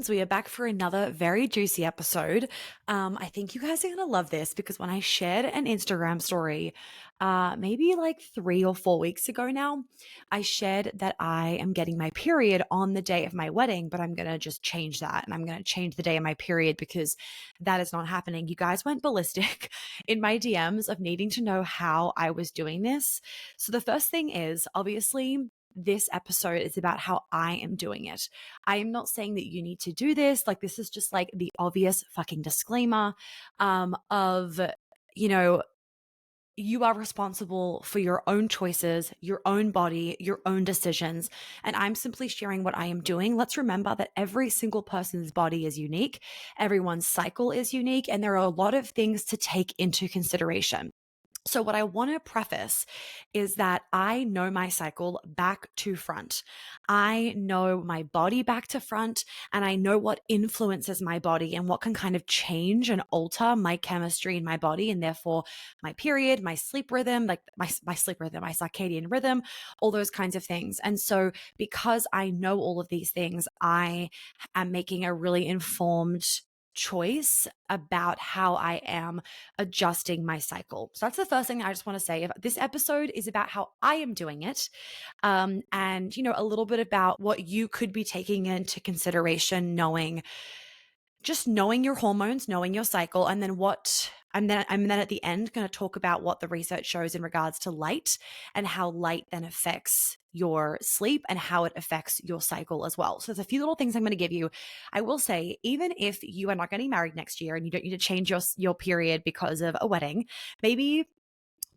guys. We are back for another very juicy episode. I think you guys are going to love this because when I shared an Instagram story, maybe like 3 or 4 weeks ago now, I shared that I am getting my period on the day of my wedding, but I'm going to just change that and I'm going to change the day of my period because that is not happening. You guys went ballistic in my DMs of needing to know how I was doing this. So the first thing is obviously, this episode is about how I am doing it. I am not saying that you need to do this. Like, this is just like the obvious fucking disclaimer of, you know, you are responsible for your own choices, your own body, your own decisions. And I'm simply sharing what I am doing. Let's remember that every single person's body is unique, everyone's cycle is unique, and there are a lot of things to take into consideration. So, what I want to preface is that I know my cycle back to front. I know my body back to front, and I know what influences my body and what can kind of change and alter my chemistry in my body, and therefore my period, my sleep rhythm, like my sleep rhythm, my circadian rhythm, all those kinds of things. And so, because I know all of these things, I am making a really informed choice about how I am adjusting my cycle. So that's the first thing I just want to say. This episode is about how I am doing it, and a little bit about what you could be taking into consideration, knowing your hormones, knowing your cycle, and then I'm then at the end going to talk about what the research shows in regards to light and how light then affects your sleep and how it affects your cycle as well. So there's a few little things I'm going to give you. I will say, even if you are not getting married next year and you don't need to change your period because of a wedding, maybe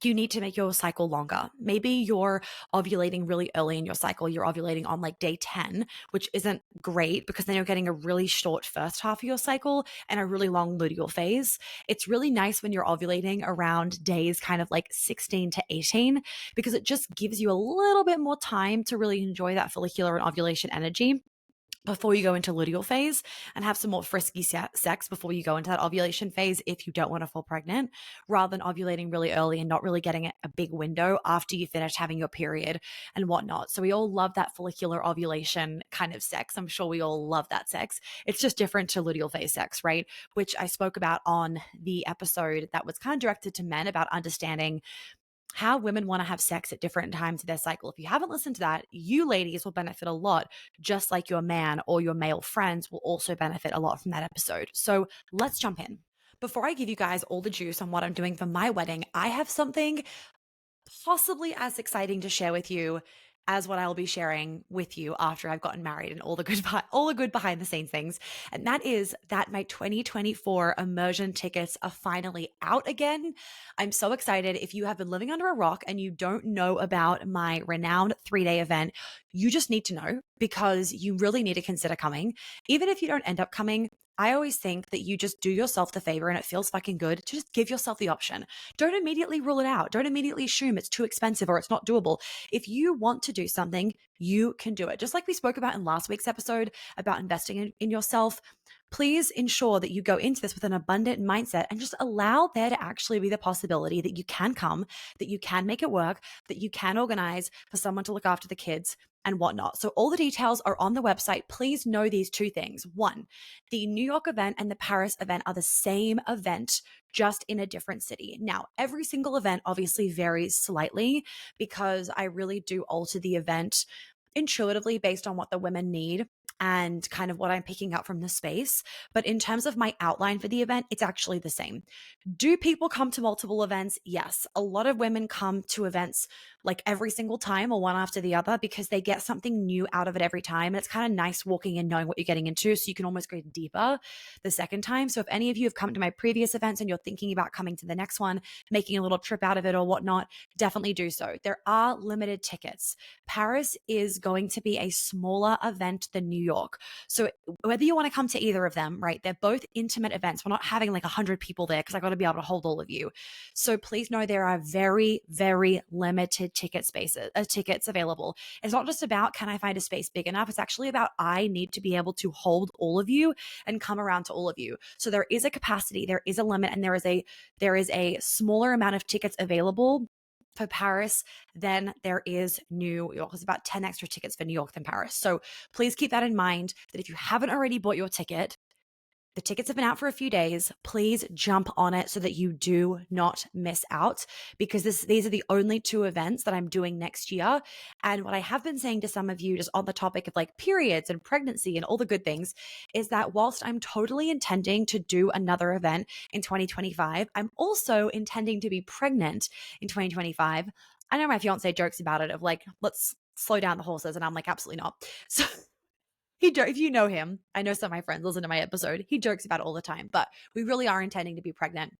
you need to make your cycle longer. Maybe you're ovulating really early in your cycle. You're ovulating on like day 10, which isn't great because then you're getting a really short first half of your cycle and a really long luteal phase. It's really nice when you're ovulating around days kind of like 16 to 18 because it just gives you a little bit more time to really enjoy that follicular and ovulation energy before you go into luteal phase and have some more frisky sex before you go into that ovulation phase if you don't want to fall pregnant, rather than ovulating really early and not really getting a big window after you finish having your period and whatnot. So we all love that follicular ovulation kind of sex. I'm sure we all love that sex. It's just different to luteal phase sex, right? Which I spoke about on the episode that was kind of directed to men about understanding how women want to have sex at different times of their cycle. If you haven't listened to that, you ladies will benefit a lot, just like your man or your male friends will also benefit a lot from that episode. So let's jump in. Before I give you guys all the juice on what I'm doing for my wedding, I have something possibly as exciting to share with you as what I'll be sharing with you after I've gotten married and all the good behind the scenes things. And that is that my 2024 immersion tickets are finally out again. I'm so excited. If you have been living under a rock and you don't know about my renowned 3-day event, you just need to know because you really need to consider coming. Even if you don't end up coming, I always think that you just do yourself the favor and it feels fucking good to just give yourself the option. Don't immediately rule it out. Don't immediately assume it's too expensive or it's not doable. If you want to do something, you can do it. Just like we spoke about in last week's episode about investing in yourself, please ensure that you go into this with an abundant mindset and just allow there to actually be the possibility that you can come, that you can make it work, that you can organize for someone to look after the kids and whatnot. So all the details are on the website. Please know these two things. One, the New York event and the Paris event are the same event, just in a different city. Now, every single event obviously varies slightly because I really do alter the event intuitively based on what the women need and kind of what I'm picking up from the space. But in terms of my outline for the event, it's actually the same. Do people come to multiple events? Yes. A lot of women come to events like every single time or one after the other because they get something new out of it every time. And it's kind of nice walking in knowing what you're getting into so you can almost go deeper the second time. So if any of you have come to my previous events and you're thinking about coming to the next one, making a little trip out of it or whatnot, definitely do so. There are limited tickets. Paris is going to be a smaller event than New York. So whether you want to come to either of them, right, they're both intimate events. We're not having like 100 people there because I got to be able to hold all of you. So please know there are very, very limited tickets available. It's not just about can I find a space big enough? It's actually about I need to be able to hold all of you and come around to all of you. So there is a capacity, there is a limit, and there is a smaller amount of tickets available For Paris, then there is New York. There's about 10 extra tickets for New York than Paris. So please keep that in mind that if you haven't already bought your ticket, the tickets have been out for a few days. Please jump on it so that you do not miss out, because these are the only two events that I'm doing next year. And what I have been saying to some of you, just on the topic of like periods and pregnancy and all the good things, is that whilst I'm totally intending to do another event in 2025, I'm also intending to be pregnant in 2025. I know my fiance jokes about it of like, let's slow down the horses. And I'm like, absolutely not. So if you know him, I know some of my friends listen to my episode. He jokes about it all the time, but we really are intending to be pregnant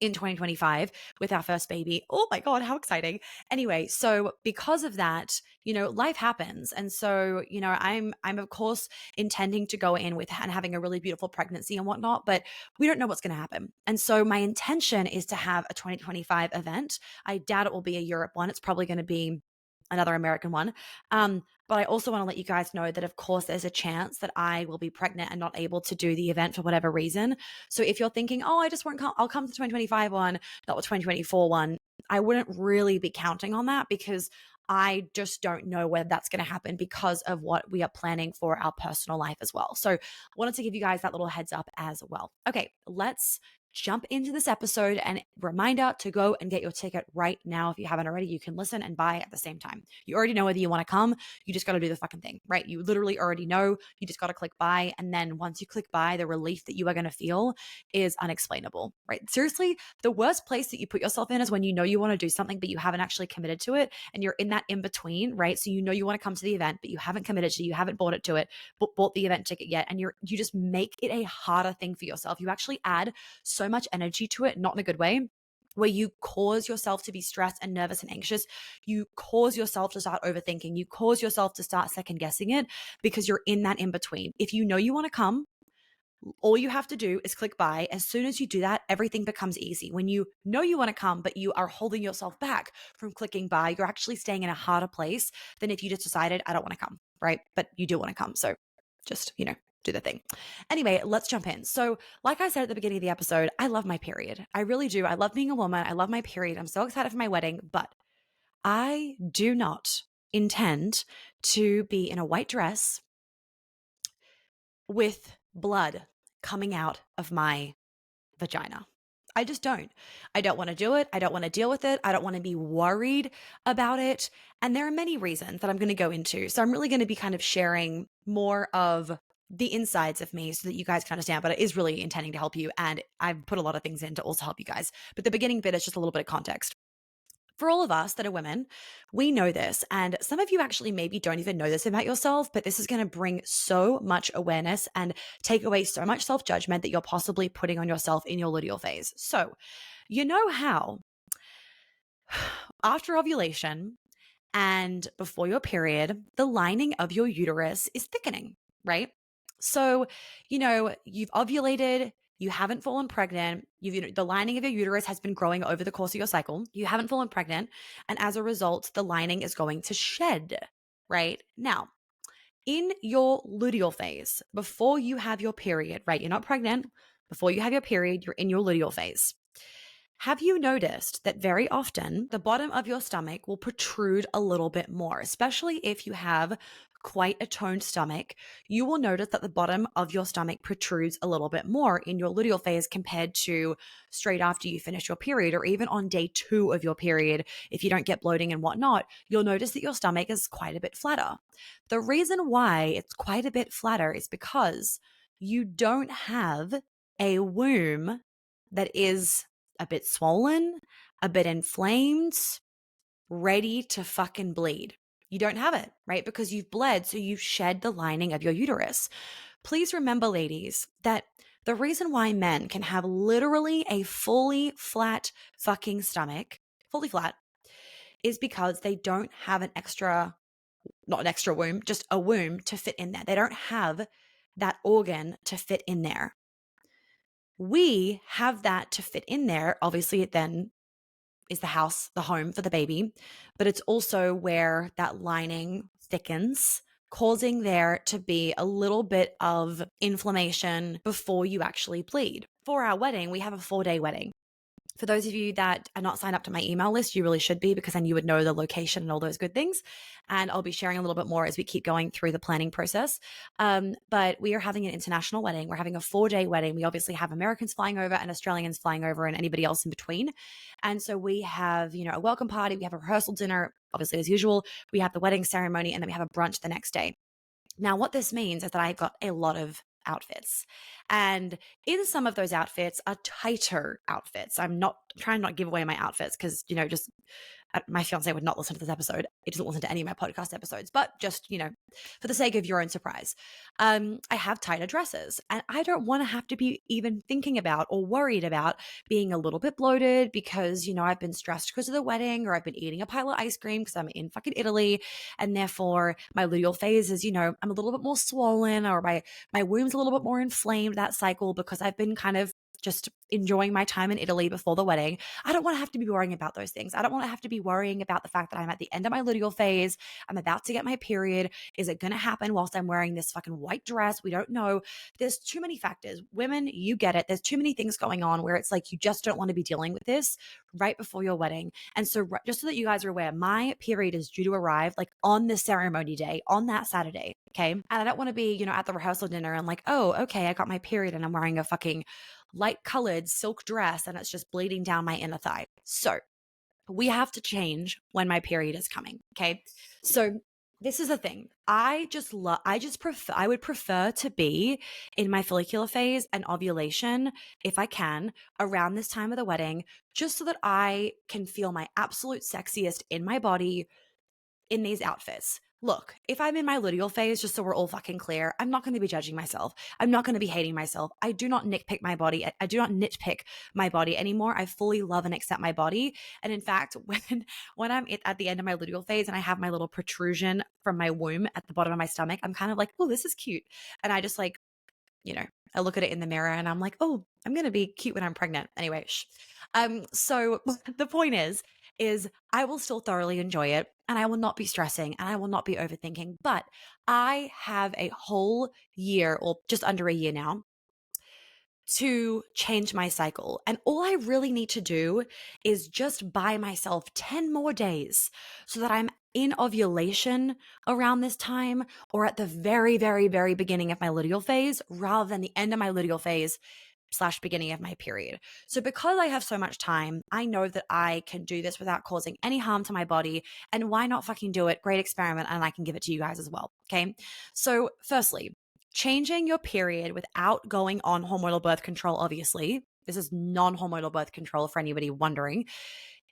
in 2025 with our first baby. Oh my God, how exciting. Anyway, so because of that, life happens. And so, I'm of course intending to go in with and having a really beautiful pregnancy and whatnot, but we don't know what's going to happen. And so my intention is to have a 2025 event. I doubt it will be a Europe one. It's probably going to be another American one. But I also want to let you guys know that, of course, there's a chance that I will be pregnant and not able to do the event for whatever reason. So if you're thinking, oh, I just won't come, I'll come to the 2025 one, not the 2024 one, I wouldn't really be counting on that, because I just don't know whether that's going to happen because of what we are planning for our personal life as well. So I wanted to give you guys that little heads up as well. Okay, let's jump into this episode, and reminder to go and get your ticket right now. If you haven't already, you can listen and buy at the same time. You already know whether you want to come. You just got to do the fucking thing, right? You literally already know. You just got to click buy. And then once you click buy, the relief that you are going to feel is unexplainable, right? Seriously, the worst place that you put yourself in is when you know you want to do something, but you haven't actually committed to it. And you're in that in between, right? So you know you want to come to the event, but you haven't committed to it. You haven't bought it to it, bought the event ticket yet. And you just make it a harder thing for yourself. You actually add so much energy to it, not in a good way, where you cause yourself to be stressed and nervous and anxious. You cause yourself to start overthinking. You cause yourself to start second guessing it, because you're in that in between. If you know you want to come, all you have to do is click buy. As soon as you do that, everything becomes easy. When you know you want to come, but you are holding yourself back from clicking buy, you're actually staying in a harder place than if you just decided, I don't want to come, right? But you do want to come. So just, do the thing. Anyway, let's jump in. So like I said at the beginning of the episode, I love my period. I really do. I love being a woman. I love my period. I'm so excited for my wedding, but I do not intend to be in a white dress with blood coming out of my vagina. I just don't. I don't want to do it. I don't want to deal with it. I don't want to be worried about it. And there are many reasons that I'm going to go into. So I'm really going to be kind of sharing more of the insides of me so that you guys can understand, but it is really intending to help you. And I've put a lot of things in to also help you guys. But the beginning bit is just a little bit of context. For all of us that are women, we know this. And some of you actually maybe don't even know this about yourself, but this is going to bring so much awareness and take away so much self-judgment that you're possibly putting on yourself in your luteal phase. So, you know how after ovulation and before your period, the lining of your uterus is thickening, right? So, you've ovulated, you haven't fallen pregnant, the lining of your uterus has been growing over the course of your cycle, you haven't fallen pregnant, and as a result, the lining is going to shed, right? Now, in your luteal phase, before you have your period, right? You're not pregnant, before you have your period, you're in your luteal phase. Have you noticed that very often the bottom of your stomach will protrude a little bit more, especially if you have quite a toned stomach? You will notice that the bottom of your stomach protrudes a little bit more in your luteal phase compared to straight after you finish your period, or even on day 2 of your period. If you don't get bloating and whatnot, you'll notice that your stomach is quite a bit flatter. The reason why it's quite a bit flatter is because you don't have a womb that is a bit swollen, a bit inflamed, ready to fucking bleed. You don't have it, right? Because you've bled, so you've shed the lining of your uterus. Please remember, ladies, that the reason why men can have literally a fully flat fucking stomach, fully flat, is because they don't have not an extra womb, just a womb to fit in there. They don't have that organ to fit in there. We have that to fit in there. Obviously, it then is the house, the home for the baby, but it's also where that lining thickens, causing there to be a little bit of inflammation before you actually bleed. For our wedding, we have a 4-day wedding. For those of you that are not signed up to my email list, you really should be, because then you would know the location and all those good things. And I'll be sharing a little bit more as we keep going through the planning process. But we are having an international wedding. We're having a 4-day wedding. We obviously have Americans flying over and Australians flying over and anybody else in between. And so we have, a welcome party. We have a rehearsal dinner, obviously as usual. We have the wedding ceremony, and then we have a brunch the next day. Now, what this means is that I got a lot of outfits, and in some of those outfits are tighter outfits. I'm not trying to not give away my outfits because, just my fiance would not listen to this episode. He doesn't listen to any of my podcast episodes, but just, for the sake of your own surprise, I have tighter dresses, and I don't want to have to be even thinking about or worried about being a little bit bloated because, I've been stressed because of the wedding, or I've been eating a pile of ice cream because I'm in fucking Italy. And therefore my luteal phase is, I'm a little bit more swollen, or my womb's a little bit more inflamed that cycle because I've been kind of just enjoying my time in Italy before the wedding. I don't want to have to be worrying about those things. I don't want to have to be worrying about the fact that I'm at the end of my luteal phase. I'm about to get my period. Is it going to happen whilst I'm wearing this fucking white dress? We don't know. There's too many factors. Women, you get it. There's too many things going on where it's like you just don't want to be dealing with this right before your wedding. And so just so that you guys are aware, my period is due to arrive like on the ceremony day, on that Saturday. Okay. And I don't want to be, at the rehearsal dinner and like, oh, okay, I got my period and I'm wearing a fucking light colored silk dress and it's just bleeding down my inner thigh. So we have to change when my period is coming. Okay. So this is the thing. I would prefer to be in my follicular phase and ovulation, if I can, around this time of the wedding, just so that I can feel my absolute sexiest in my body in these outfits. Look, if I'm in my luteal phase, just so we're all fucking clear, I'm not going to be judging myself. I'm not going to be hating myself. I do not nitpick my body. I do not nitpick my body anymore. I fully love and accept my body. And in fact, when I'm at the end of my luteal phase and I have my little protrusion from my womb at the bottom of my stomach, I'm kind of like, oh, this is cute. And I just like, I look at it in the mirror and I'm like, oh, I'm going to be cute when I'm pregnant. Anyway, so the point is I will still thoroughly enjoy it, and I will not be stressing, and I will not be overthinking, but I have a whole year, or just under a year now, to change my cycle. And all I really need to do is just buy myself 10 more days so that I'm in ovulation around this time, or at the very, very, very beginning of my luteal phase, rather than the end of my luteal phase / beginning of my period. So because I have so much time, I know that I can do this without causing any harm to my body. And why not fucking do it? Great experiment. And I can give it to you guys as well. Okay. So firstly, changing your period without going on hormonal birth control, obviously, this is non-hormonal birth control for anybody wondering,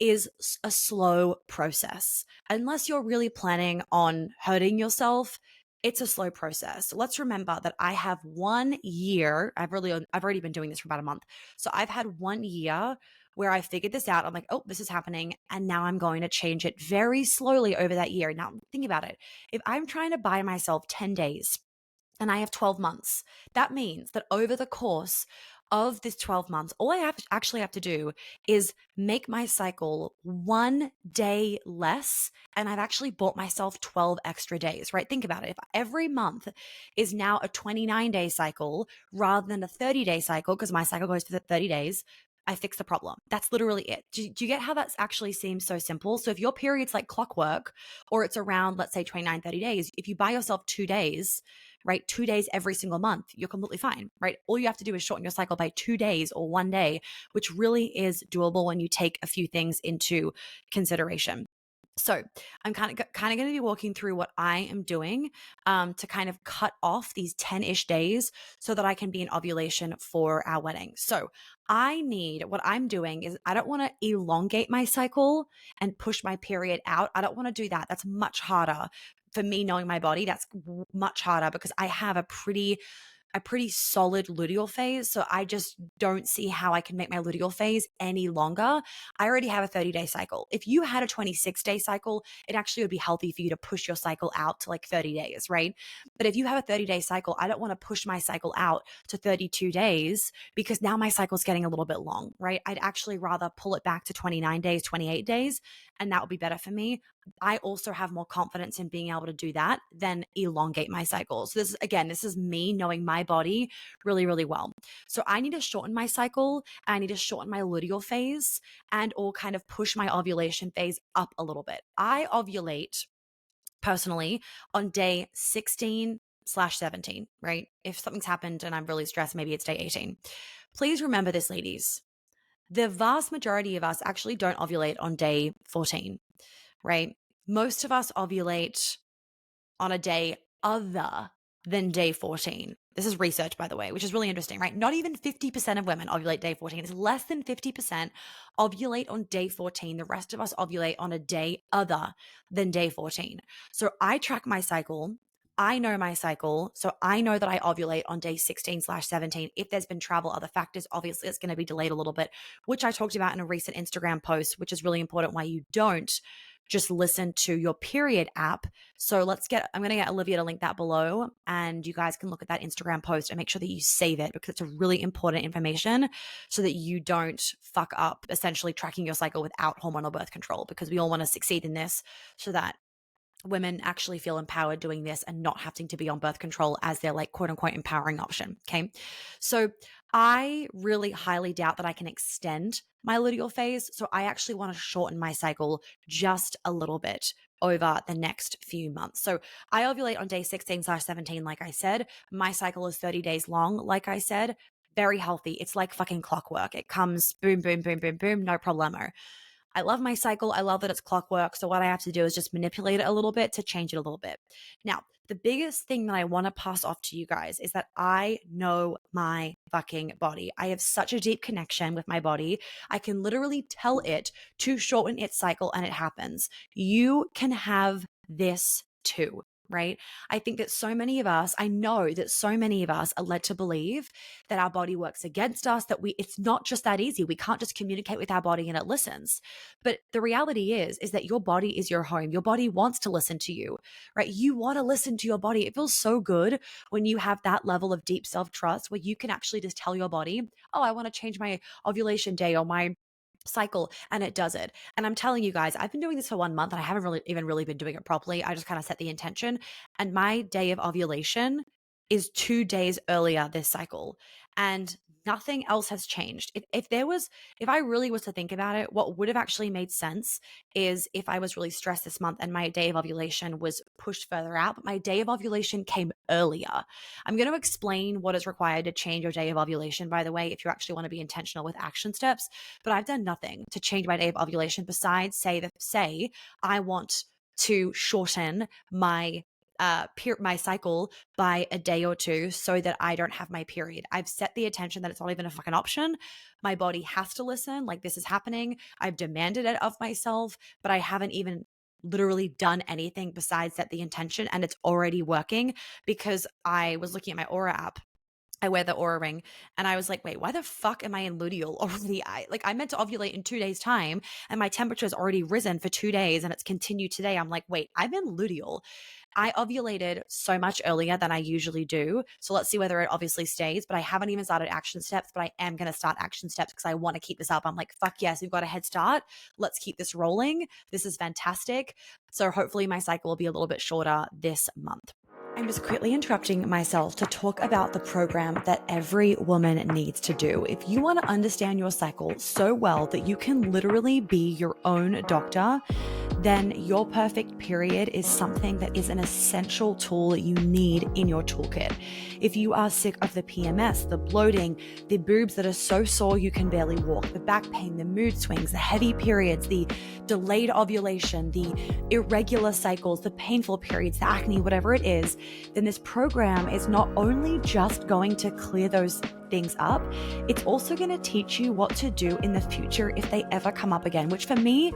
is a slow process. Unless you're really planning on hurting yourself, it's a slow process. So let's remember that I have 1 year. I've already been doing this for about a month. So I've had 1 year where I figured this out. I'm like, oh, this is happening. And now I'm going to change it very slowly over that year. Now think about it. If I'm trying to buy myself 10 days and I have 12 months, that means that over the course of this 12 months, all I actually have to do is make my cycle 1 day less. And I've actually bought myself 12 extra days, right? Think about it. If every month is now a 29-day cycle rather than a 30-day cycle, because my cycle goes for 30 days, I fix the problem. That's literally it. Do you get how that actually seems so simple? So if your period's like clockwork, or it's around, let's say 29, 30 days, if you buy yourself 2 days, right? 2 days every single month, you're completely fine, right? All you have to do is shorten your cycle by 2 days or 1 day, which really is doable when you take a few things into consideration. So I'm kind of going to be walking through what I am doing to kind of cut off these 10-ish days so that I can be in ovulation for our wedding. So what I'm doing is I don't want to elongate my cycle and push my period out. I don't want to do that. That's much harder for me, knowing my body. That's much harder because I have a pretty solid luteal phase. So I just don't see how I can make my luteal phase any longer. I already have a 30-day cycle. If you had a 26-day cycle, it actually would be healthy for you to push your cycle out to like 30 days, right? But if you have a 30-day cycle, I don't want to push my cycle out to 32 days because now my cycle's getting a little bit long, right? I'd actually rather pull it back to 29 days, 28 days, and that will be better for me, I also have more confidence in being able to do that than elongate my cycle. So this is me knowing my body really, really well. So I need to shorten my cycle. I need to shorten my luteal phase and or kind of push my ovulation phase up a little bit. I ovulate personally on day 16/17, right? If something's happened and I'm really stressed, maybe it's day 18. Please remember this, ladies. The vast majority of us actually don't ovulate on day 14, right? Most of us ovulate on a day other than day 14. This is research, by the way, which is really interesting, right? Not even 50% of women ovulate day 14. It's less than 50% ovulate on day 14. The rest of us ovulate on a day other than day 14. So I track my cycle. I know my cycle. So I know that I ovulate on day 16/17. If there's been travel, other factors, obviously it's going to be delayed a little bit, which I talked about in a recent Instagram post, which is really important why you don't just listen to your period app. So I'm going to get Olivia to link that below, and you guys can look at that Instagram post and make sure that you save it because it's a really important information so that you don't fuck up essentially tracking your cycle without hormonal birth control, because we all want to succeed in this so that women actually feel empowered doing this and not having to be on birth control as their like quote unquote empowering option. Okay. So I really highly doubt that I can extend my luteal phase. So I actually want to shorten my cycle just a little bit over the next few months. So I ovulate on day 16/17. Like I said, my cycle is 30 days long. Like I said, very healthy. It's like fucking clockwork. It comes boom, boom, boom, boom, boom. No problemo. I love my cycle. I love that it's clockwork. So what I have to do is just manipulate it a little bit to change it a little bit. Now, the biggest thing that I want to pass off to you guys is that I know my fucking body. I have such a deep connection with my body. I can literally tell it to shorten its cycle and it happens. You can have this too. Right? I think that I know that so many of us are led to believe that our body works against us, that it's not just that easy. We can't just communicate with our body and it listens. But the reality is that your body is your home. Your body wants to listen to you, right? You want to listen to your body. It feels so good when you have that level of deep self-trust where you can actually just tell your body, oh, I want to change my ovulation day or my cycle, and it does it. And I'm telling you guys, I've been doing this for 1 month and I haven't really been doing it properly. I just kind of set the intention, and my day of ovulation is 2 days earlier this cycle, and nothing else has changed. If I really was to think about it, what would have actually made sense is if I was really stressed this month and my day of ovulation was pushed further out, but my day of ovulation came earlier. I'm going to explain what is required to change your day of ovulation, by the way, if you actually want to be intentional with action steps. But I've done nothing to change my day of ovulation besides say I want to shorten my my cycle by a day or two so that I don't have my period. I've set the attention that it's not even a fucking option. My body has to listen, like this is happening. I've demanded it of myself, but I haven't even literally done anything besides set the intention, and it's already working because I was looking at my Aura app. I wear the Aura ring, and I was like, wait, why the fuck am I in luteal already? I meant to ovulate in 2 days time and my temperature has already risen for 2 days and it's continued today. I'm like, wait, I'm in luteal. I ovulated so much earlier than I usually do. So let's see whether it obviously stays, but I haven't even started action steps, but I am going to start action steps because I want to keep this up. I'm like, fuck yes, we've got a head start. Let's keep this rolling. This is fantastic. So hopefully my cycle will be a little bit shorter this month. I'm just quickly interrupting myself to talk about the program that every woman needs to do. If you want to understand your cycle so well that you can literally be your own doctor, then Your Perfect Period is something that is an essential tool that you need in your toolkit. If you are sick of the PMS, the bloating, the boobs that are so sore you can barely walk, the back pain, the mood swings, the heavy periods, the delayed ovulation, the irregular cycles, the painful periods, the acne, whatever it is, then this program is not only just going to clear those things up, it's also going to teach you what to do in the future if they ever come up again, which for me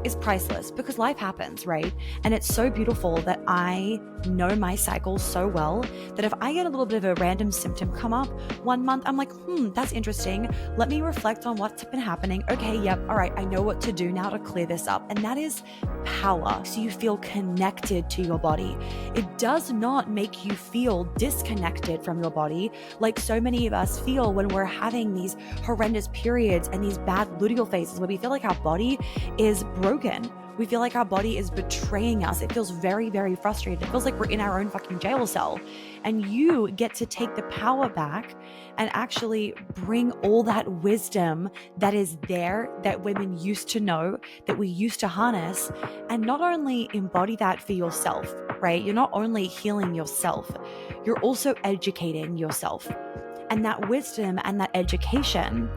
is priceless because life happens, right? And it's so beautiful that I know my cycle so well that if I get a little bit of a random symptom come up 1 month, I'm like, that's interesting. Let me reflect on what's been happening. Okay, yep, all right, I know what to do now to clear this up. And that is power. So you feel connected to your body. It does not make you feel disconnected from your body like so many of us feel when we're having these horrendous periods and these bad luteal phases where we feel like our body is broken. We feel like our body is betraying us. It feels very, very frustrated. It feels like we're in our own fucking jail cell. And you get to take the power back and actually bring all that wisdom that is there, that women used to know, that we used to harness, and not only embody that for yourself, right? You're not only healing yourself, you're also educating yourself. And that wisdom and that education,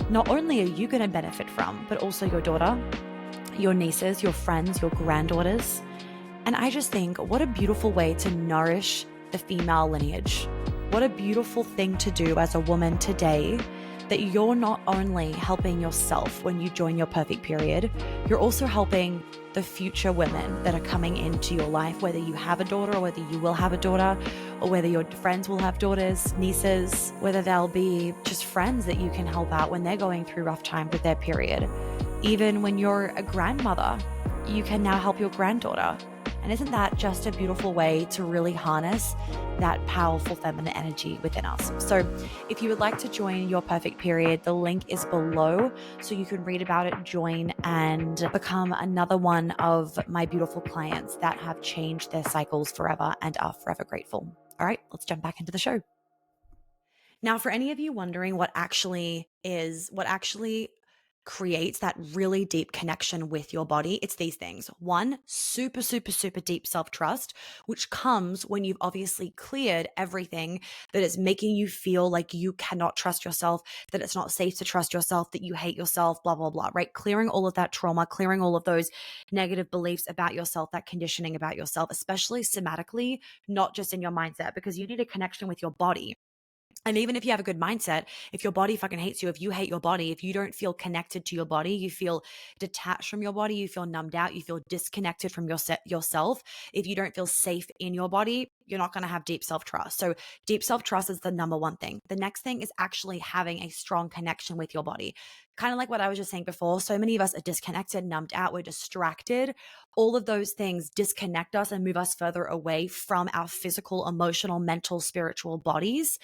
not only are you going to benefit from, but also your daughter, your nieces, your friends, your granddaughters. And I just think, what a beautiful way to nourish the female lineage. What a beautiful thing to do as a woman today, that you're not only helping yourself when you join your perfect period, you're also helping the future women that are coming into your life, whether you have a daughter or whether you will have a daughter, or whether your friends will have daughters, nieces, whether they'll be just friends that you can help out when they're going through rough times with their period. Even when you're a grandmother, you can now help your granddaughter. And isn't that just a beautiful way to really harness that powerful feminine energy within us? So if you would like to join your perfect period, the link is below so you can read about it, join, and become another one of my beautiful clients that have changed their cycles forever and are forever grateful. All right, let's jump back into the show. Now, for any of you wondering what actually creates that really deep connection with your body, it's these things. One, super, super, super deep self-trust, which comes when you've obviously cleared everything that is making you feel like you cannot trust yourself, that it's not safe to trust yourself, that you hate yourself, blah, blah, blah, right? Clearing all of that trauma, clearing all of those negative beliefs about yourself, that conditioning about yourself, especially somatically, not just in your mindset, because you need a connection with your body. And even if you have a good mindset, if your body fucking hates you, if you hate your body, if you don't feel connected to your body, you feel detached from your body, you feel numbed out, you feel disconnected from yourself, if you don't feel safe in your body, you're not going to have deep self-trust. So deep self-trust is the number one thing. The next thing is actually having a strong connection with your body. Kind of like what I was just saying before, so many of us are disconnected, numbed out, we're distracted. All of those things disconnect us and move us further away from our physical, emotional, mental, spiritual bodies.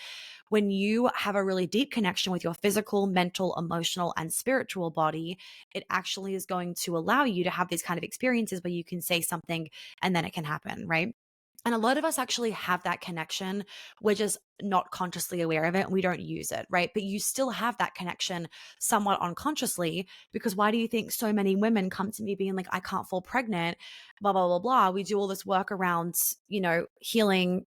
When you have a really deep connection with your physical, mental, emotional, and spiritual body, it actually is going to allow you to have these kind of experiences where you can say something and then it can happen, right? And a lot of us actually have that connection. We're just not consciously aware of it and we don't use it, right? But you still have that connection somewhat unconsciously, because why do you think so many women come to me being like, I can't fall pregnant, blah, blah, blah, blah. We do all this work around, healing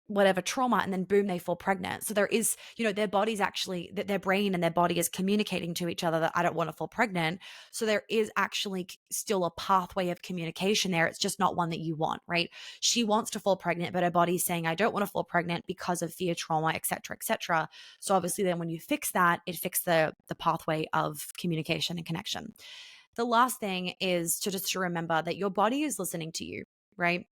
whatever trauma, and then boom, they fall pregnant. So there is, their body's actually, that their brain and their body is communicating to each other that I don't want to fall pregnant. So there is actually still a pathway of communication there. It's just not one that you want, right? She wants to fall pregnant, but her body's saying, I don't want to fall pregnant because of fear, trauma, et cetera, et cetera. So obviously then when you fix that, it fixes the pathway of communication and connection. The last thing is to remember that your body is listening to you, right?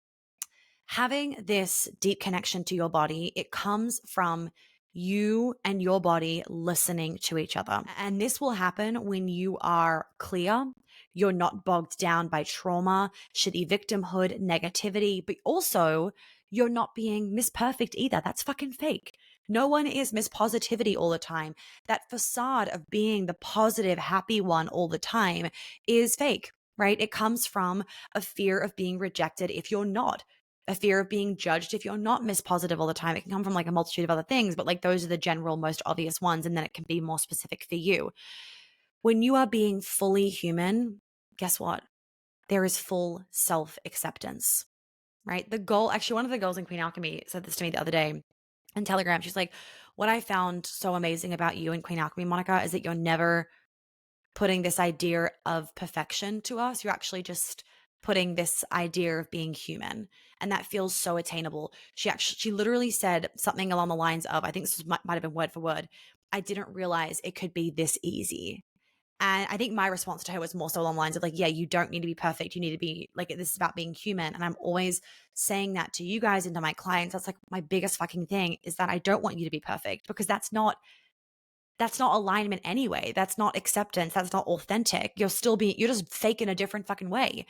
Having this deep connection to your body, it comes from you and your body listening to each other. And this will happen when you are clear, you're not bogged down by trauma, shitty victimhood, negativity, but also you're not being Miss Perfect either. That's fucking fake. No one is Miss Positivity all the time. That facade of being the positive, happy one all the time is fake, right? It comes from a fear of being rejected if you're not, a fear of being judged if you're not Miss Positive all the time. It can come from like a multitude of other things, but like those are the general, most obvious ones. And then it can be more specific for you. When you are being fully human, guess what? There is full self-acceptance, right? The goal, actually, one of the girls in Queen Alchemy said this to me the other day in Telegram. She's like, what I found so amazing about you in Queen Alchemy, Monica, is that you're never putting this idea of perfection to us. You're actually just putting this idea of being human. And that feels so attainable. She literally said something along the lines of, I think this might have been word for word, I didn't realize it could be this easy. And I think my response to her was more so along the lines of like, yeah, you don't need to be perfect. You need to be like, this is about being human. And I'm always saying that to you guys and to my clients. That's like my biggest fucking thing, is that I don't want you to be perfect, because that's not alignment anyway. That's not acceptance. That's not authentic. You're just fake in a different fucking way,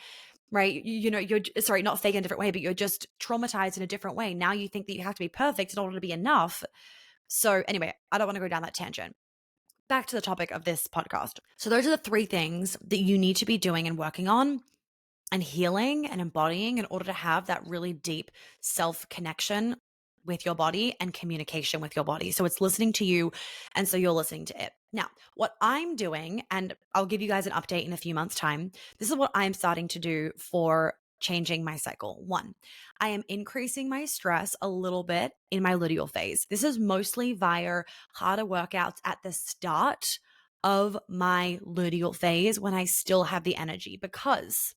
right? You're sorry, not fake in a different way, but you're just traumatized in a different way. Now you think that you have to be perfect in order to be enough. So anyway, I don't want to go down that tangent. Back to the topic of this podcast. So those are the three things that you need to be doing and working on and healing and embodying in order to have that really deep self connection with your body and communication with your body. So it's listening to you, and so you're listening to it. Now, what I'm doing, and I'll give you guys an update in a few months' time, this is what I'm starting to do for changing my cycle. One, I am increasing my stress a little bit in my luteal phase. This is mostly via harder workouts at the start of my luteal phase when I still have the energy, because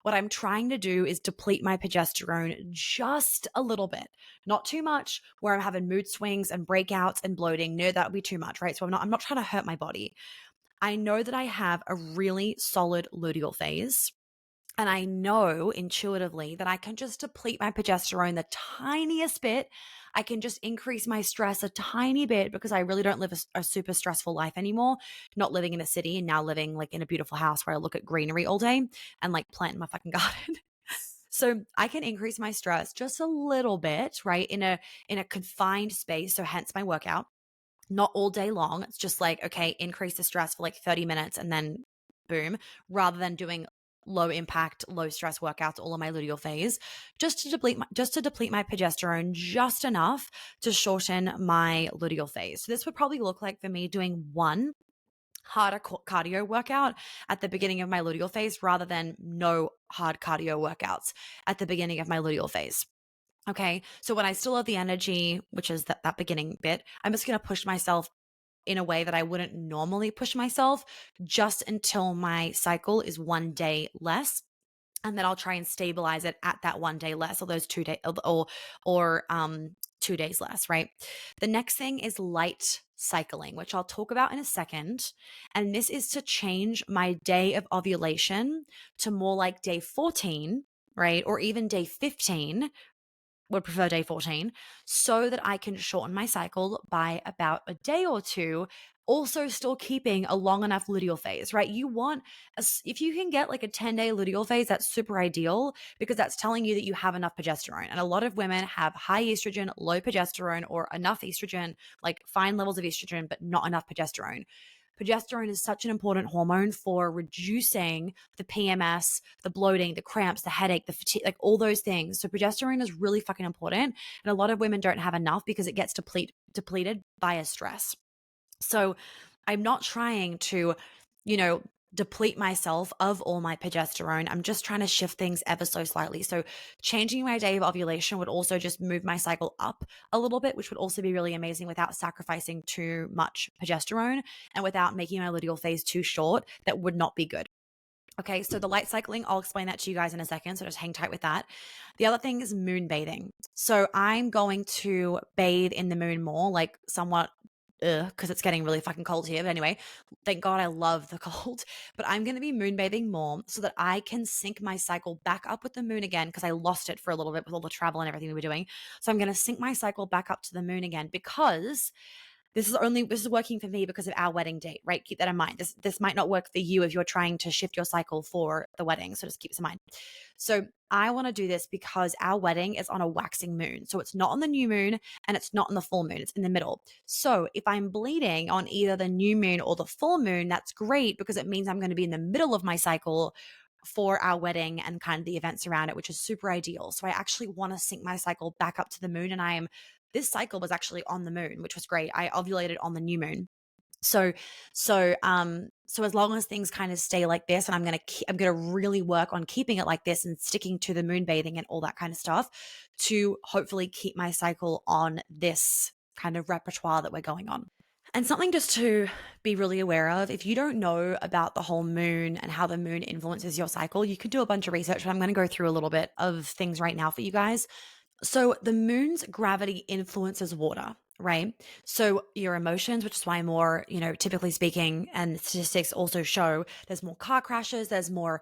what I'm trying to do is deplete my progesterone just a little bit, not too much where I'm having mood swings and breakouts and bloating. No, that would be too much, right? So I'm not trying to hurt my body. I know that I have a really solid luteal phase. And I know intuitively that I can just deplete my progesterone the tiniest bit. I can just increase my stress a tiny bit because I really don't live a super stressful life anymore. Not living in a city and now living like in a beautiful house where I look at greenery all day and like plant my fucking garden. So I can increase my stress just a little bit, right? In a confined space. So hence my workout, not all day long. It's just like, okay, increase the stress for like 30 minutes and then boom, rather than doing low impact, low stress workouts all in my luteal phase, just to deplete my progesterone just enough to shorten my luteal phase. So this would probably look like for me doing one harder cardio workout at the beginning of my luteal phase rather than no hard cardio workouts at the beginning of my luteal phase. Okay. So when I still have the energy, which is that beginning bit, I'm just going to push myself in a way that I wouldn't normally push myself just until my cycle is one day less. And then I'll try and stabilize it at that one day less, or those 2 days, or 2 days less, right? The next thing is light cycling, which I'll talk about in a second. And this is to change my day of ovulation to more like day 14, right? Or even day 15, would prefer day 14, so that I can shorten my cycle by about a day or two, also still keeping a long enough luteal phase, right? If you can get like a 10-day luteal phase, that's super ideal because that's telling you that you have enough progesterone. And a lot of women have high estrogen, low progesterone, or enough estrogen, like fine levels of estrogen, but not enough progesterone. Progesterone is such an important hormone for reducing the PMS, the bloating, the cramps, the headache, the fatigue, like all those things. So progesterone is really fucking important. And a lot of women don't have enough because it gets depleted via stress. So I'm not trying to, you know, deplete myself of all my progesterone. I'm just trying to shift things ever so slightly. So changing my day of ovulation would also just move my cycle up a little bit, which would also be really amazing without sacrificing too much progesterone and without making my luteal phase too short. That would not be good. Okay, so the light cycling, I'll explain that to you guys in a second. So just hang tight with that. The other thing is moon bathing. So I'm going to bathe in the moon more, like somewhat because it's getting really fucking cold here. But anyway, thank God I love the cold. But I'm going to be moonbathing more so that I can sync my cycle back up with the moon again because I lost it for a little bit with all the travel and everything we were doing. So I'm going to sync my cycle back up to the moon again because this is working for me because of our wedding date, right? Keep that in mind. This might not work for you if you're trying to shift your cycle for the wedding. So just keep this in mind. So I want to do this because our wedding is on a waxing moon. So it's not on the new moon and it's not on the full moon. It's in the middle. So if I'm bleeding on either the new moon or the full moon, that's great because it means I'm going to be in the middle of my cycle for our wedding and kind of the events around it, which is super ideal. So I actually want to sync my cycle back up to the moon. And this cycle was actually on the moon, which was great. I ovulated on the new moon. So as long as things kind of stay like this, and I'm gonna really work on keeping it like this and sticking to the moon bathing and all that kind of stuff to hopefully keep my cycle on this kind of repertoire that we're going on. And something just to be really aware of, if you don't know about the whole moon and how the moon influences your cycle, you could do a bunch of research, but I'm going to go through a little bit of things right now for you guys. So the moon's gravity influences water, right? So your emotions, which is why more, typically speaking, and statistics also show there's more car crashes, there's more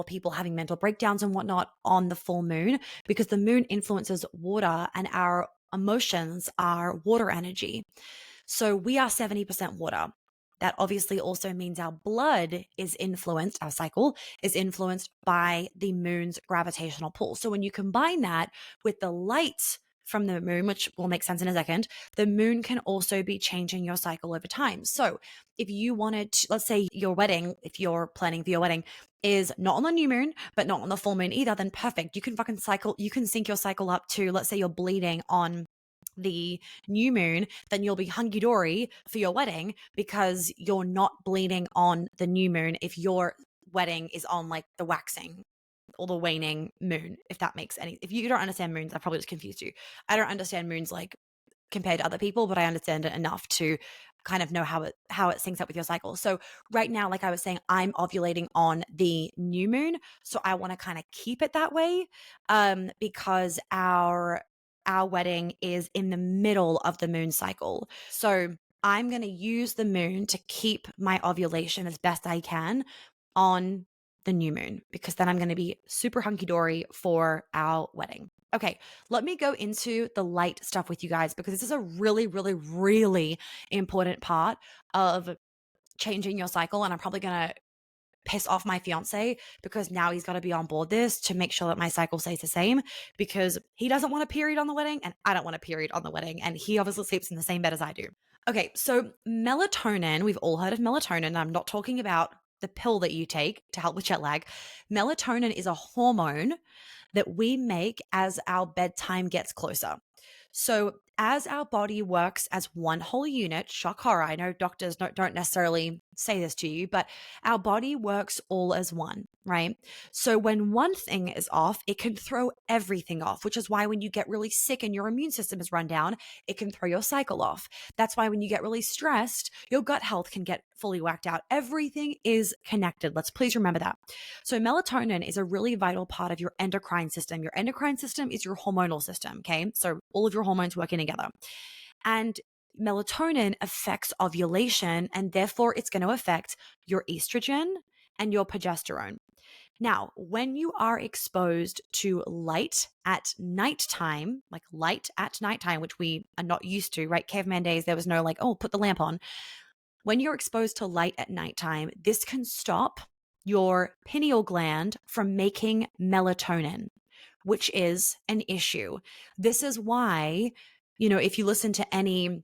people having mental breakdowns and whatnot on the full moon because the moon influences water and our emotions are water energy. So we are 70% water. That obviously also means our blood is influenced, our cycle is influenced by the moon's gravitational pull. So when you combine that with the light from the moon, which will make sense in a second, the moon can also be changing your cycle over time. So if you wanted to, let's say your wedding, if you're planning for your wedding, is not on the new moon, but not on the full moon either, then perfect. You can fucking cycle, you can sync your cycle up to, let's say you're bleeding on the new moon, then you'll be hunky dory for your wedding because you're not bleeding on the new moon if your wedding is on like the waxing or the waning moon, if that makes any, if you don't understand moons, I probably just confused you. I don't understand moons like compared to other people, but I understand it enough to kind of know how it syncs up with your cycle. So right now, like I was saying, I'm ovulating on the new moon, so I want to kind of keep it that way, because our wedding is in the middle of the moon cycle. So I'm going to use the moon to keep my ovulation as best I can on the new moon, because then I'm going to be super hunky dory for our wedding. Okay, let me go into the light stuff with you guys, because this is a really, really, really important part of changing your cycle. And I'm probably going to piss off my fiance because now he's got to be on board this to make sure that my cycle stays the same, because he doesn't want a period on the wedding and I don't want a period on the wedding. And he obviously sleeps in the same bed as I do. Okay, so melatonin, we've all heard of melatonin. I'm not talking about the pill that you take to help with jet lag. Melatonin is a hormone that we make as our bedtime gets closer. So, as our body works as one whole unit, shock horror, I know doctors don't necessarily say this to you, but our body works all as one, right? So, when one thing is off, it can throw everything off, which is why when you get really sick and your immune system is run down, it can throw your cycle off. That's why when you get really stressed, your gut health can get fully whacked out. Everything is connected. Let's please remember that. So, melatonin is a really vital part of your endocrine system. Your endocrine system is your hormonal system, okay? So, all of your hormones working together. And melatonin affects ovulation, and therefore it's going to affect your estrogen and your progesterone. Now, when you are exposed to light at nighttime, like light at nighttime, which we are not used to, right? Caveman days, there was no like, oh, put the lamp on. When you're exposed to light at nighttime, this can stop your pineal gland from making melatonin, which is an issue. This is why, if you listen to any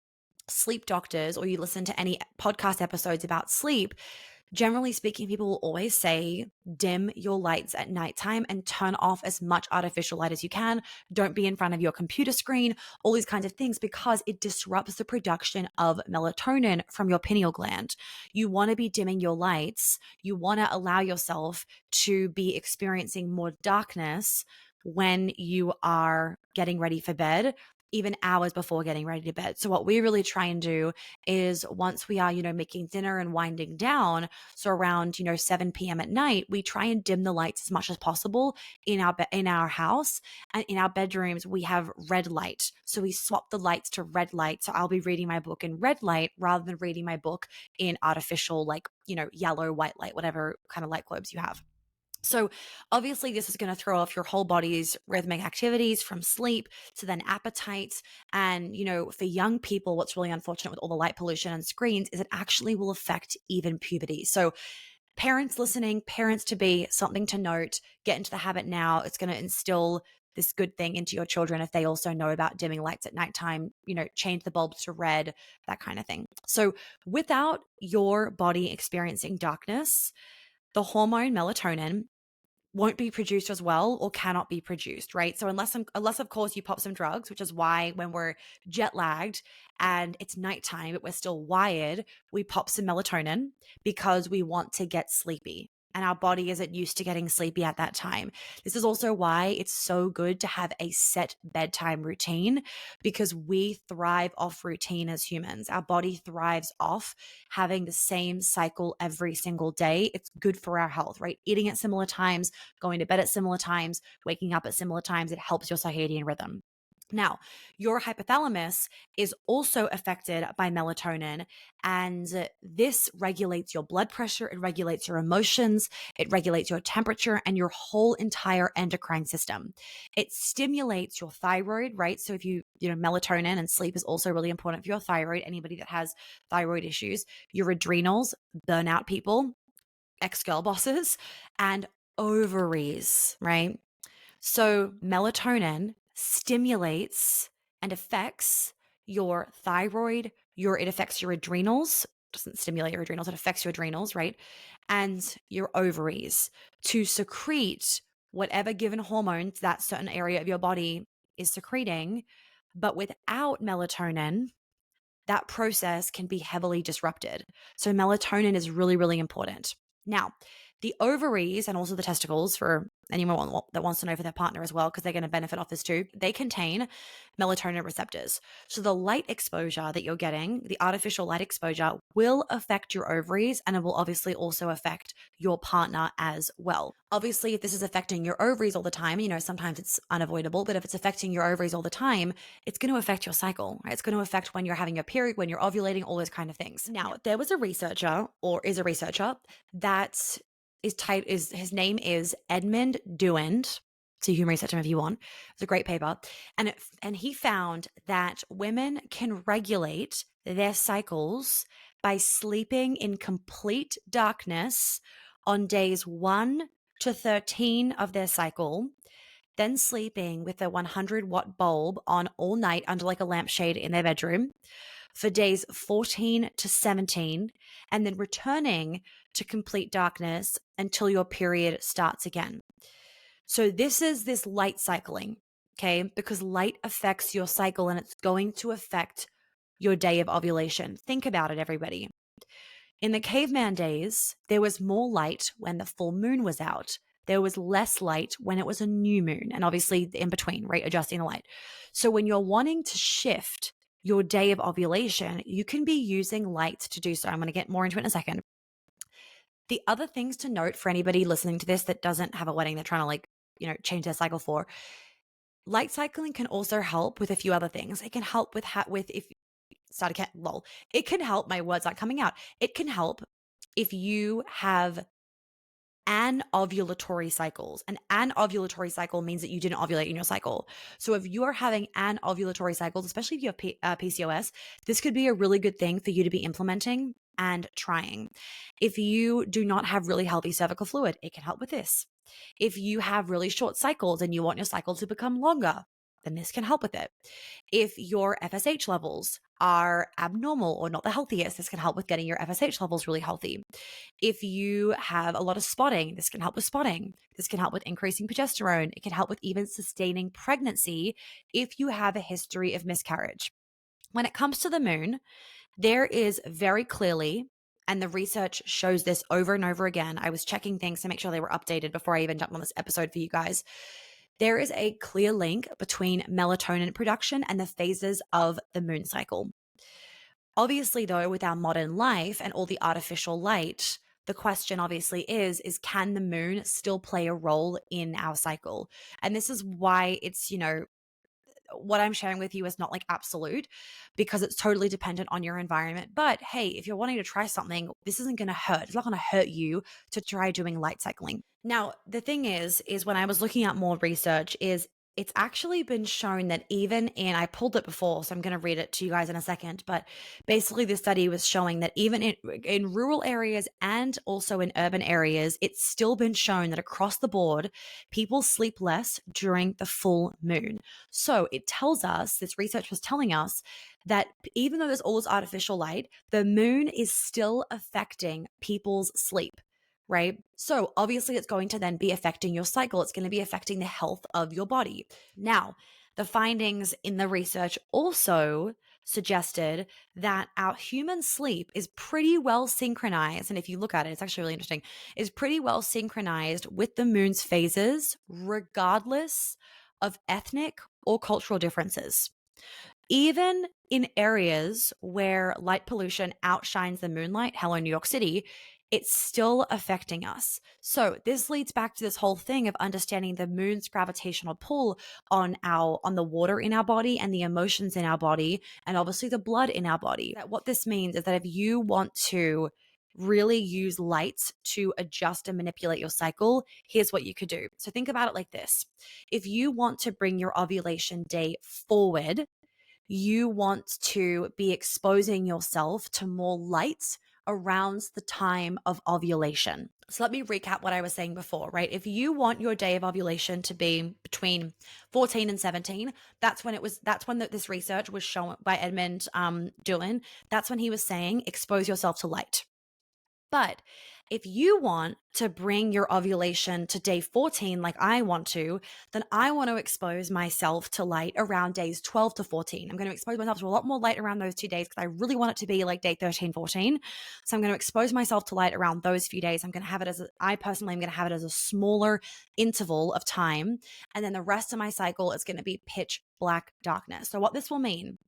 sleep doctors or you listen to any podcast episodes about sleep, generally speaking, people will always say, dim your lights at nighttime and turn off as much artificial light as you can. Don't be in front of your computer screen, all these kinds of things, because it disrupts the production of melatonin from your pineal gland. You want to be dimming your lights. You want to allow yourself to be experiencing more darkness when you are getting ready for bed, even hours before getting ready to bed. So what we really try and do is once we are, making dinner and winding down, so around, 7 p.m. at night, we try and dim the lights as much as possible in our house. And in our bedrooms, we have red light. So we swap the lights to red light. So I'll be reading my book in red light rather than reading my book in artificial, like, yellow, white light, whatever kind of light globes you have. So obviously this is going to throw off your whole body's rhythmic activities from sleep to then appetite. And, for young people, what's really unfortunate with all the light pollution and screens is it actually will affect even puberty. So parents listening, parents to be, something to note, get into the habit now. It's going to instill this good thing into your children if they also know about dimming lights at nighttime, change the bulbs to red, that kind of thing. So without your body experiencing darkness, the hormone melatonin won't be produced as well or cannot be produced, right? So unless of course you pop some drugs, which is why when we're jet lagged and it's nighttime but we're still wired, we pop some melatonin because we want to get sleepy. And our body isn't used to getting sleepy at that time. This is also why it's so good to have a set bedtime routine, because we thrive off routine as humans. Our body thrives off having the same cycle every single day. It's good for our health, right? Eating at similar times, going to bed at similar times, waking up at similar times, it helps your circadian rhythm. Now, your hypothalamus is also affected by melatonin, and this regulates your blood pressure, it regulates your emotions, it regulates your temperature, and your whole entire endocrine system. It stimulates your thyroid, right? So if melatonin and sleep is also really important for your thyroid, anybody that has thyroid issues, your adrenals, burnout people, ex-girl bosses, and ovaries, right? So melatonin stimulates and affects your thyroid, it affects your adrenals, doesn't stimulate your adrenals, it affects your adrenals, right? And your ovaries to secrete whatever given hormones that certain area of your body is secreting. But without melatonin, that process can be heavily disrupted. So melatonin is really, really important. Now, the ovaries and also the testicles, for anyone that wants to know for their partner as well, because they're going to benefit off this too, they contain melatonin receptors. So the light exposure that you're getting, the artificial light exposure, will affect your ovaries, and it will obviously also affect your partner as well. Obviously, if this is affecting your ovaries all the time, sometimes it's unavoidable, but if it's affecting your ovaries all the time, it's going to affect your cycle, right? It's going to affect when you're having your period, when you're ovulating, all those kind of things. Now, there was a researcher, or is a researcher, that his name is Edmund Duand. So you can research him if you want. It's a great paper. And he found that women can regulate their cycles by sleeping in complete darkness on days 1 to 13 of their cycle, then sleeping with a 100-watt bulb on all night under like a lampshade in their bedroom for days 14 to 17, and then returning to complete darkness until your period starts again. So this is this light cycling, okay? Because light affects your cycle and it's going to affect your day of ovulation. Think about it, everybody. In the caveman days, there was more light when the full moon was out. There was less light when it was a new moon, and obviously in between, right? Adjusting the light. So when you're wanting to shift your day of ovulation, you can be using light to do so. I'm going to get more into it in a second. The other things to note for anybody listening to this that doesn't have a wedding they're trying to change their cycle for, light cycling can also help with a few other things. It can help with if start again, lol. It can help, my words aren't coming out. It can help if you have anovulatory cycles. An anovulatory cycle means that you didn't ovulate in your cycle. So if you are having anovulatory cycles, especially if you have PCOS, this could be a really good thing for you to be implementing and trying. If you do not have really healthy cervical fluid, it can help with this. If you have really short cycles and you want your cycle to become longer, then this can help with it. If your FSH levels are abnormal or not the healthiest, this can help with getting your FSH levels really healthy. If you have a lot of spotting, this can help with spotting. This can help with increasing progesterone. It can help with even sustaining pregnancy if you have a history of miscarriage. When it comes to the moon, there is very clearly, and the research shows this over and over again. I was checking things to make sure they were updated before I even jumped on this episode for you guys. There is a clear link between melatonin production and the phases of the moon cycle. Obviously, though, with our modern life and all the artificial light, the question obviously is can the moon still play a role in our cycle? And this is why it's, what I'm sharing with you is not like absolute, because it's totally dependent on your environment. But hey, if you're wanting to try something, this isn't going to hurt. It's not going to hurt you to try doing light cycling. Now, the thing is when I was looking at more research, it's actually been shown that even in, I pulled it before, so I'm going to read it to you guys in a second, but basically the study was showing that even in rural areas and also in urban areas, it's still been shown that across the board, people sleep less during the full moon. So it tells us, this research was telling us, that even though there's all this artificial light, the moon is still affecting people's sleep, right? So obviously it's going to then be affecting your cycle. It's going to be affecting the health of your body. Now, the findings in the research also suggested that our human sleep is pretty well synchronized. And if you look at it, it's actually really interesting, is pretty well synchronized with the moon's phases, regardless of ethnic or cultural differences. Even in areas where light pollution outshines the moonlight, hello, New York City, it's still affecting us. So this leads back to this whole thing of understanding the moon's gravitational pull on the water in our body and the emotions in our body, and obviously the blood in our body. What this means is that if you want to really use light to adjust and manipulate your cycle, here's what you could do. So think about it like this. If you want to bring your ovulation day forward, you want to be exposing yourself to more light around the time of ovulation. So let me recap what I was saying before, right? If you want your day of ovulation to be between 14 and 17, that's when this research was shown by Edmund Doolan. That's when he was saying expose yourself to light. But if you want to bring your ovulation to day 14, like I want to, then I want to expose myself to light around days 12 to 14. I'm going to expose myself to a lot more light around those 2 days because I really want it to be like day 13, 14. So I'm going to expose myself to light around those few days. I'm going to have it I personally am going to have it as a smaller interval of time. And then the rest of my cycle is going to be pitch black darkness. So what this will mean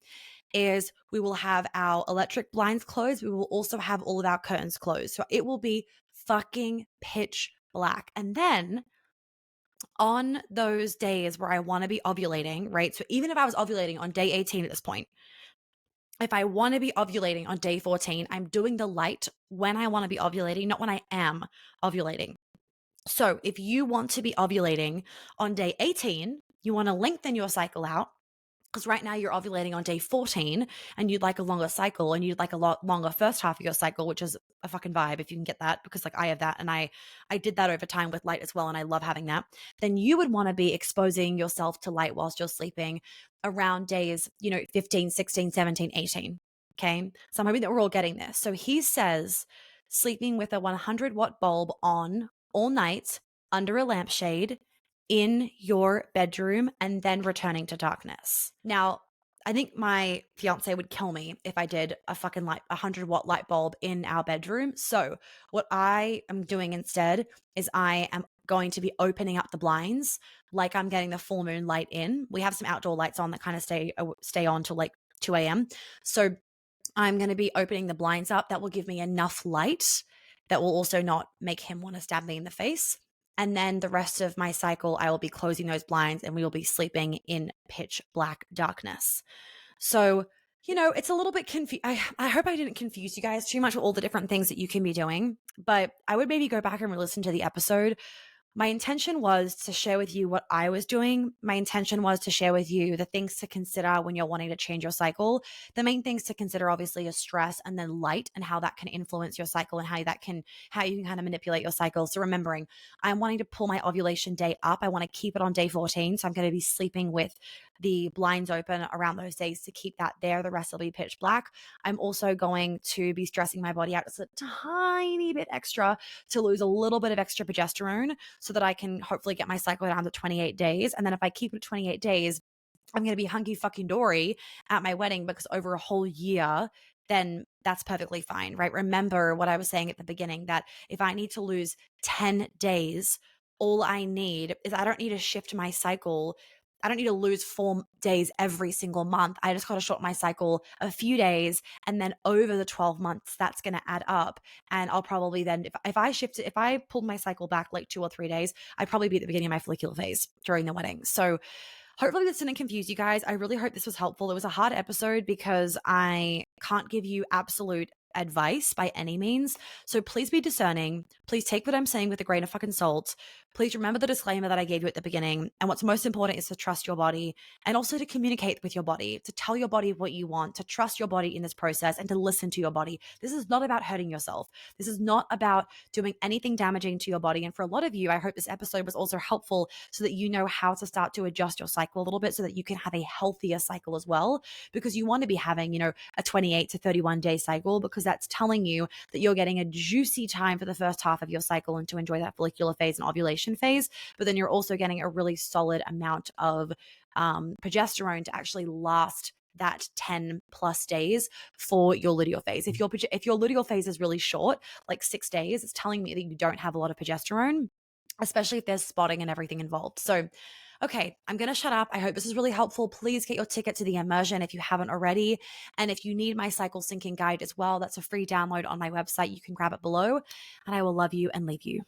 is we will have our electric blinds closed. We will also have all of our curtains closed. So it will be fucking pitch black. And then on those days where I want to be ovulating, right? So even if I was ovulating on day 18 at this point, if I want to be ovulating on day 14, I'm doing the light when I want to be ovulating, not when I am ovulating. So if you want to be ovulating on day 18, you want to lengthen your cycle out, because right now you're ovulating on day 14 and you'd like a longer cycle and you'd like a lot longer first half of your cycle, which is a fucking vibe if you can get that, because like I have that and I did that over time with light as well and I love having that. Then you would want to be exposing yourself to light whilst you're sleeping around days, 15, 16, 17, 18. Okay. So I'm hoping that we're all getting this. So he says sleeping with a 100-watt bulb on all night under a lampshade in your bedroom and then returning to darkness. Now, I think my fiance would kill me if I did a fucking 100-watt light bulb in our bedroom. So, what I am doing instead is I am going to be opening up the blinds like I'm getting the full moon light in. We have some outdoor lights on that kind of stay on till like 2 a.m. So, I'm going to be opening the blinds up. That will give me enough light that will also not make him want to stab me in the face. And then the rest of my cycle, I will be closing those blinds and we will be sleeping in pitch black darkness. So, it's a little bit confused. I hope I didn't confuse you guys too much with all the different things that you can be doing, but I would maybe go back and listen to the episode. My intention was to share with you what I was doing. My intention was to share with you the things to consider when you're wanting to change your cycle. The main things to consider obviously is stress and then light and how that can influence your cycle and how you can kind of manipulate your cycle. So remembering, I'm wanting to pull my ovulation day up. I want to keep it on day 14. So I'm going to be sleeping with the blinds open around those days to keep that there. The rest will be pitch black. I'm also going to be stressing my body out just a tiny bit extra to lose a little bit of extra progesterone so that I can hopefully get my cycle down to 28 days. And then if I keep it at 28 days, I'm going to be hunky fucking dory at my wedding, because over a whole year, then that's perfectly fine, right? Remember what I was saying at the beginning, that if I need to lose 10 days, all I need is, I don't need to shift my cycle. I don't need to lose 4 days every single month. I just got to short my cycle a few days. And then over the 12 months, that's going to add up. And I'll probably then, if I pulled my cycle back like 2 or 3 days, I'd probably be at the beginning of my follicular phase during the wedding. So hopefully this didn't confuse you guys. I really hope this was helpful. It was a hard episode because I can't give you absolute advice by any means. So please be discerning. Please take what I'm saying with a grain of fucking salt. Please remember the disclaimer that I gave you at the beginning. And what's most important is to trust your body and also to communicate with your body, to tell your body what you want, to trust your body in this process and to listen to your body. This is not about hurting yourself. This is not about doing anything damaging to your body. And for a lot of you, I hope this episode was also helpful so that you know how to start to adjust your cycle a little bit so that you can have a healthier cycle as well, because you want to be having, a 28 to 31 day cycle, because that's telling you that you're getting a juicy time for the first half of your cycle and to enjoy that follicular phase and ovulation phase. But then you're also getting a really solid amount of progesterone to actually last that 10 plus days for your luteal phase. If your luteal phase is really short, like 6 days, it's telling me that you don't have a lot of progesterone, especially if there's spotting and everything involved. So, okay, I'm going to shut up. I hope this is really helpful. Please get your ticket to the immersion if you haven't already. And if you need my cycle syncing guide as well, that's a free download on my website. You can grab it below, and I will love you and leave you.